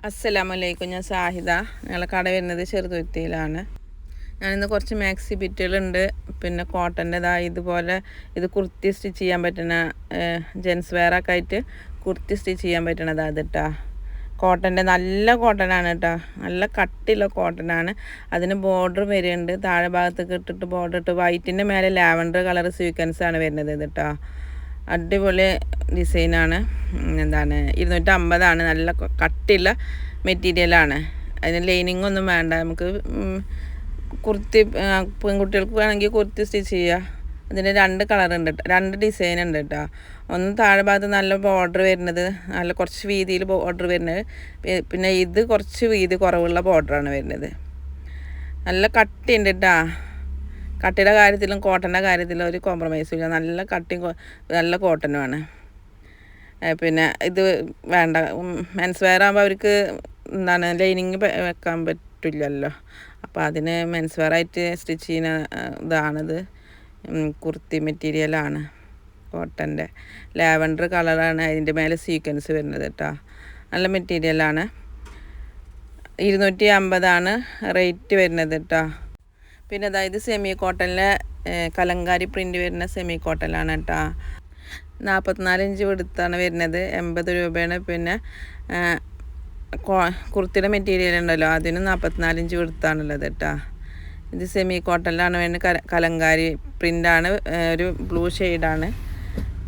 അസ്സലാമലൈക്കും. ഞാൻ സാഹിദ. ഞങ്ങളെ കട വരുന്നത് ചെറുതുരുത്തിയിലാണ്. ഞാനിന്ന് കുറച്ച് മാക്സി ബിറ്റുകളുണ്ട്. പിന്നെ കോട്ടൻ്റെതായി ഇതുപോലെ ഇത് കുർത്തി സ്റ്റിച്ച് ചെയ്യാൻ പറ്റുന്ന ജെൻസ് വെയറൊക്കെ ആയിട്ട് കുർത്തി സ്റ്റിച്ച് ചെയ്യാൻ പറ്റണതാണ് ഇതിട്ടാ. കോട്ടൻ്റെ നല്ല കോട്ടനാണ് കേട്ടോ. നല്ല കട്ടിയുള്ള കോട്ടനാണ്. അതിന് ബോർഡർ വരുന്നുണ്ട്. താഴെ ഭാഗത്തേക്ക് ഇട്ടിട്ട് ബോർഡർ ഇട്ട് വൈറ്റിൻ്റെ മേലെ ലാവൻഡർ കളർ സ്വീക്വൻസാണ് വരുന്നത് ഇതിട്ടാ. അടിപൊളി ഡിസൈനാണ്. 250 നല്ല കട്ടിയുള്ള മെറ്റീരിയലാണ്. അതിന് ലൈനിങ്ങൊന്നും വേണ്ട. നമുക്ക് കുർത്തി പെൺകുട്ടികൾക്ക് വേണമെങ്കിൽ കുർത്തി സ്റ്റിച്ച് ചെയ്യുക. അതിന് 2 കളറുണ്ട്, 2 ഡിസൈൻ ഉണ്ട് കേട്ടോ. ഒന്ന് താഴെ ഭാഗത്ത് നല്ല ബോർഡർ വരുന്നത്, നല്ല കുറച്ച് വീതിയിൽ ബോർഡർ വരുന്നത്. പിന്നെ ഇത് കുറച്ച് വീതി കുറവുള്ള ബോർഡറാണ് വരുന്നത്. നല്ല കട്ടിയുണ്ട് കേട്ടോ. കട്ടിയുടെ കാര്യത്തിലും കോട്ടൻ്റെ കാര്യത്തിലും ഒരു കോംപ്രമൈസും ഇല്ല. നല്ല കട്ടി, നല്ല കോട്ടനുമാണ്. പിന്നെ ഇത് വേണ്ട, മെൻസ് വെയർ ആകുമ്പോൾ അവർക്ക് ലൈനിങ് വെക്കാൻ പറ്റില്ലല്ലോ. അപ്പോൾ അതിന് മെൻസ് വെയർ ആയിട്ട് സ്റ്റിച്ച് ചെയ്യുന്ന ഇതാണിത്. കുർത്തി മെറ്റീരിയലാണ്, കോട്ടൻ്റെ ലാവൻഡർ കളറാണ്. അതിൻ്റെ മേലെ സീക്വൻസ് വരുന്നത് കേട്ടോ. നല്ല മെറ്റീരിയലാണ്. 250 റേറ്റ് വരുന്നത് കേട്ടോ. പിന്നെ അതായത് സെമി കോട്ടണിലെ കലങ്കാരി പ്രിൻ്റ് വരുന്ന സെമി കോട്ടണിലാണ് കേട്ടോ. 44 ഇഞ്ച് വെടുത്താണ് വരുന്നത്. 80 രൂപയാണ്. പിന്നെ കുർത്തിയുടെ മെറ്റീരിയൽ ഉണ്ടല്ലോ, അതിന് 44 ഇഞ്ച് വെടുത്താണുള്ളത് കേട്ടോ. ഇത് സെമി കോട്ടണിലാണ് വരുന്നത്. കലങ്കാരി പ്രിൻ്റാണ്. ഒരു ബ്ലൂ ഷെയ്ഡാണ്.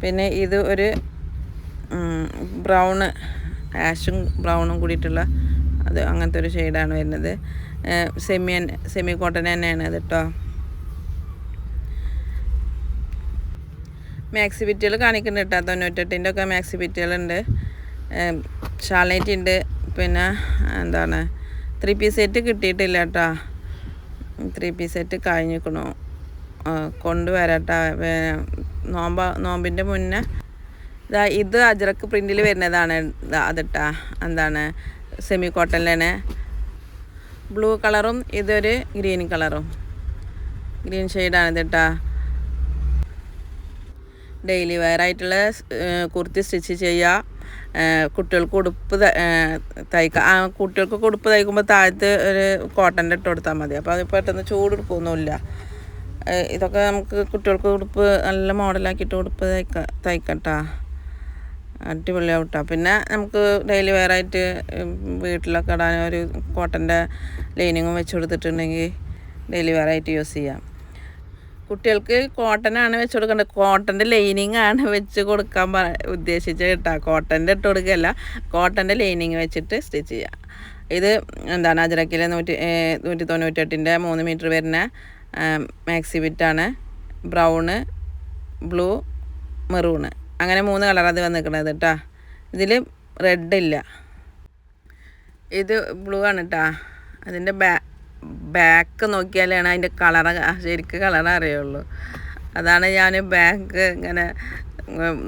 പിന്നെ ഇത് ഒരു ബ്രൗണ്, ആഷും ബ്രൗണും കൂടിയിട്ടുള്ള അത് അങ്ങനത്തെ ഒരു ഷെയ്ഡാണ് വരുന്നത്. സെമി കോട്ടൺ തന്നെയാണ് അത് കേട്ടോ. മാക്സി ബിറ്റുകൾ കാണിക്കുന്നുണ്ട് കേട്ടോ. 98 ഒക്കെ മാക്സി ബിറ്റുകളുണ്ട്. ഷാൾനൈറ്റ് ഉണ്ട്. പിന്നെ 3 പീസ് സെറ്റ് കിട്ടിയിട്ടില്ല കേട്ടോ. 3 പീസ് സെറ്റ് കഴിഞ്ഞിരിക്കണു. കൊണ്ടുവരാട്ടോ. നോമ്പിൻ്റെ മുന്നേ ഇത് അജ്രക്ക് പ്രിൻറ്റിൽ വരുന്നതാണ്. അതിട്ടാ സെമി കോട്ടണിലാണ്. ബ്ലൂ കളറും ഇതൊരു ഗ്രീൻ കളറും, ഗ്രീൻ ഷെയ്ഡാണ് ഇതിട്ടാ. ഡെയിലി വെയർ ആയിട്ടുള്ള കുർത്തി സ്റ്റിച്ച് ചെയ്യുക. കുട്ടികൾക്ക് ഉടുപ്പ് കുട്ടികൾക്ക് ഉടുപ്പ് തയ്ക്കുമ്പോൾ താഴത്ത് ഒരു കോട്ടൻ്റെ ഇട്ട് കൊടുത്താൽ മതി. അപ്പോൾ അത് പെട്ടെന്ന് ചൂടെടുക്കൊന്നുമില്ല. ഇതൊക്കെ നമുക്ക് കുട്ടികൾക്ക് ഉടുപ്പ് നല്ല മോഡലാക്കിയിട്ട് ഉടുപ്പ് തയ്ക്കട്ടാ. അടിപൊളിയാവട്ടോ. പിന്നെ നമുക്ക് ഡെയിലി വെയറായിട്ട് വീട്ടിലൊക്കെ ഇടാൻ ഒരു കോട്ടൻ്റെ ലൈനിങ്ങും വെച്ച് കൊടുത്തിട്ടുണ്ടെങ്കിൽ ഡെയിലി വെയറായിട്ട് യൂസ് ചെയ്യാം. കുട്ടികൾക്ക് കോട്ടനാണ് വെച്ച് കൊടുക്കേണ്ടത്. കോട്ടൻ്റെ ലൈനിങ് ആണ് വെച്ച് കൊടുക്കാൻ ഉദ്ദേശിച്ചത് കേട്ടോ. കോട്ടൻ്റെ ഇട്ട് കൊടുക്കുകയല്ല, കോട്ടൻ്റെ ലൈനിങ് വെച്ചിട്ട് സ്റ്റിച്ച് ചെയ്യുക. ഇത് അജ്രക്കിലെ 198ൻ്റെ 3 മീറ്റർ വരുന്ന മാക്സി ബിറ്റാണ്. ബ്രൗണ്, ബ്ലൂ, മെറൂണ്, അങ്ങനെ 3 കളർ അത് വന്നിരിക്കണത് കേട്ടോ. ഇതിൽ റെഡ് ഇല്ല. ഇത് ബ്ലൂ ആണ് കേട്ടോ. അതിൻ്റെ ബാക്ക് നോക്കിയാലാണ് അതിൻ്റെ ശരിക്കും കളർ അറിയുള്ളൂ. അതാണ് ഞാൻ ബാക്ക് ഇങ്ങനെ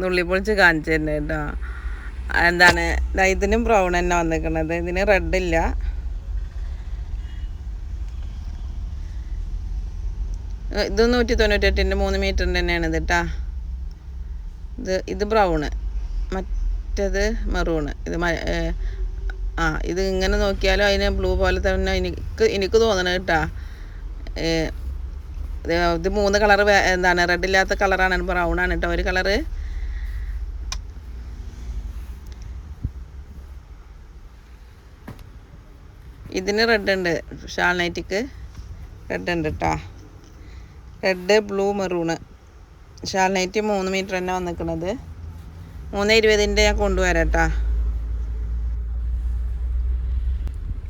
നുള്ളിപ്പൊളിച്ച് കാണിച്ചു തരുന്നത് കേട്ടോ. ഇതിനും ബ്രൗൺ തന്നെ വന്നിരിക്കണത്. ഇതിന് റെഡ് ഇല്ല. ഇത് 198ൻ്റെ 3 മീറ്ററിൻ്റെ തന്നെയാണ് ഇത് കേട്ടോ. ഇത് ബ്രൗണ്, മറ്റേത് മെറൂണ്. ഇത് ഇങ്ങനെ നോക്കിയാലും അതിന് ബ്ലൂ പോലെ തന്നെ എനിക്ക് തോന്നണം കേട്ടോ. ഇത് 3 കളർ റെഡ് ഇല്ലാത്ത കളറാണ്, ബ്രൗണാണ് കേട്ടോ ഒരു കളറ്. ഇതിന് റെഡ് ഉണ്ട്. ഷാൾനൈറ്റിക്ക് റെഡ് ഉണ്ട് കേട്ടോ. Red, blue, maroon. ഷാൾനൈറ്റ് 3 മീറ്റർ തന്നെ വന്നിരിക്കണത്. 320ൻ്റെ ഞാൻ കൊണ്ടുവരാം കേട്ടോ.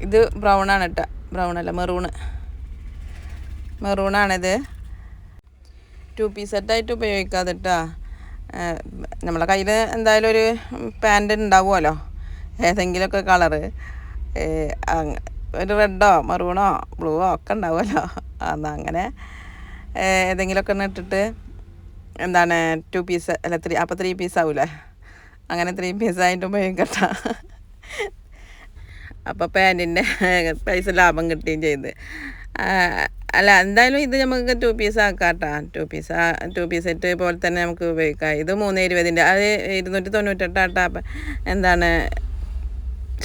ഇത് ബ്രൗണാണ് കേട്ടോ. ബ്രൗണല്ല, മെറൂണാണിത്. 2 പീസ് സെറ്റായിട്ട് ഉപയോഗിക്കാതെ കേട്ടോ. നമ്മളെ കയ്യിൽ എന്തായാലും ഒരു പാൻറ് ഉണ്ടാവുമല്ലോ, ഏതെങ്കിലുമൊക്കെ കളറ്. ഒരു റെഡോ മെറൂണോ ബ്ലൂവോ ഒക്കെ ഉണ്ടാവുമല്ലോ. അങ്ങനെ ഏതെങ്കിലുമൊക്കെ ഒന്ന് ഇട്ടിട്ട് 2 പീസ് അല്ല 3 പീസ് ആവൂലേ. അങ്ങനെ 3 പീസായിട്ട് ഉപയോഗിക്കട്ടോ. അപ്പോൾ പാൻറ്റിൻ്റെ പൈസ ലാഭം കിട്ടുകയും ചെയ്ത്. അല്ല എന്തായാലും ഇത് നമുക്ക് 2 പീസ് ആക്കാം കേട്ടോ. 2 പീസ് സെറ്റ് പോലെ തന്നെ നമുക്ക് ഉപയോഗിക്കാം. ഇത് 320ൻ്റെ, അത് 298 കേട്ടോ.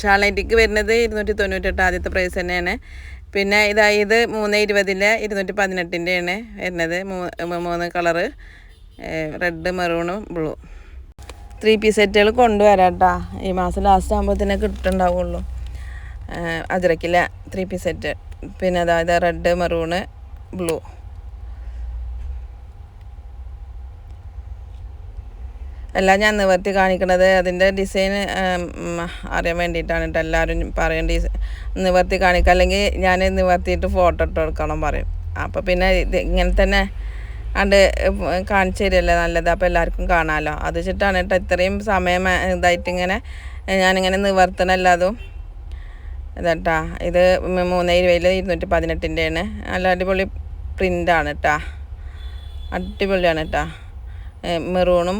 ഷാളൈറ്റിക്ക് വരുന്നത് 298 ആദ്യത്തെ പ്രൈസ് തന്നെയാണ്. പിന്നെ ഇത് 320 218ആണ് വരുന്നത്. 3 കളറ്, റെഡ്, മെറൂണും ബ്ലൂ. 3 പീസ് സെറ്റുകൾ കൊണ്ടുവരാം കേട്ടോ. ഈ മാസം ലാസ്റ്റ് ആകുമ്പോഴത്തേനെ കിട്ടുന്നുണ്ടാവുള്ളൂ. അജ്രക്കില്ല 3 പീസ് സെറ്റ്. പിന്നെ അതായത് റെഡ്, മെറൂണ്, ബ്ലൂ. എല്ലാം ഞാൻ നിവർത്തി കാണിക്കണത് അതിൻ്റെ ഡിസൈൻ അറിയാൻ വേണ്ടിയിട്ടാണ് കേട്ടോ. എല്ലാവരും പറയും നിവർത്തി കാണിക്കുക, അല്ലെങ്കിൽ ഞാൻ നിവർത്തിയിട്ട് ഫോട്ടോ ഇട്ട് കൊടുക്കണം പറയും. അപ്പോൾ പിന്നെ ഇത് ഇങ്ങനെ തന്നെ അത് കാണിച്ചു തരില്ലേ നല്ലത്, അപ്പോൾ എല്ലാവർക്കും കാണാമല്ലോ. അത് വെച്ചിട്ടാണ് കേട്ടോ ഇത്രയും സമയം ഇതായിട്ടിങ്ങനെ ഞാനിങ്ങനെ നിവർത്തണമല്ലാതും ഇതാട്ടാ. ഇത് 320 218ആണ്. നല്ല അടിപൊളി പ്രിൻ്റാണ് കേട്ടോ, അടിപൊളിയാണ് കേട്ടോ. മെറൂണും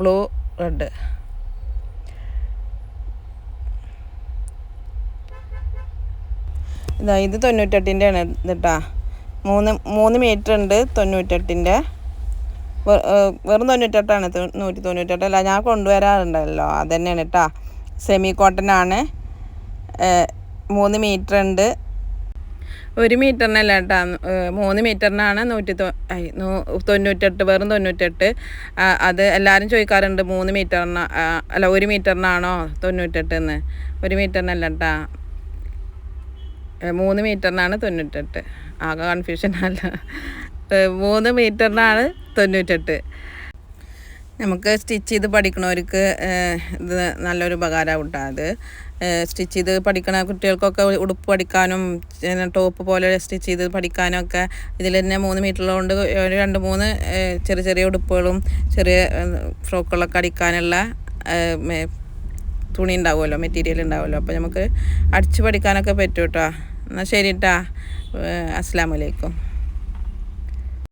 ബ്ലൂ, റെഡ്. ഇത് 98ൻ്റെയാണ് കേട്ടോ. 3 മീറ്റർ ഉണ്ട് 98ൻ്റെ. വെറും 98ആണ്, 198 അല്ല. ഞാൻ കൊണ്ടുവരാറുണ്ടല്ലോ, അത് തന്നെയാണ് കേട്ടോ. സെമി കോട്ടനാണ്. 3 മീറ്റർ ഉണ്ട്. 1 മീറ്ററിനല്ല കേട്ടോ, 3 മീറ്ററിനാണ് 198, വെറും 98. അത് എല്ലാവരും ചോദിക്കാറുണ്ട് 3 മീറ്ററിന് അല്ല 1 മീറ്ററിനാണോ 98 എന്ന്. 1 മീറ്ററിനല്ല കേട്ടോ, 3 മീറ്ററിനാണ് 98. ആകെ കൺഫ്യൂഷൻ അല്ല, 3 മീറ്ററിനാണ് 98. നമുക്ക് സ്റ്റിച്ച് ചെയ്ത് പഠിക്കണവർക്ക് ഇത് നല്ലൊരു ഉപകാരമാവും കേട്ടോ. അത് സ്റ്റിച്ച് ചെയ്ത് പഠിക്കണ കുട്ടികൾക്കൊക്കെ ഉടുപ്പ് പഠിക്കാനും ടോപ്പ് പോലെ സ്റ്റിച്ച് ചെയ്ത് പഠിക്കാനും ഒക്കെ ഇതിൽ തന്നെ 3 മീറ്ററുള്ളതുകൊണ്ട് ഒരു 2-3 ചെറിയ ചെറിയ ഉടുപ്പുകളും ചെറിയ ഫ്രോക്കുകളൊക്കെ അടിക്കാനുള്ള തുണി ഉണ്ടാവുമല്ലോ, മെറ്റീരിയൽ ഉണ്ടാവുമല്ലോ. അപ്പോൾ നമുക്ക് അടിച്ച് പഠിക്കാനൊക്കെ പറ്റും കേട്ടോ. എന്നാൽ ശരി കേട്ടോ. അസ്സലാമു അലൈക്കും.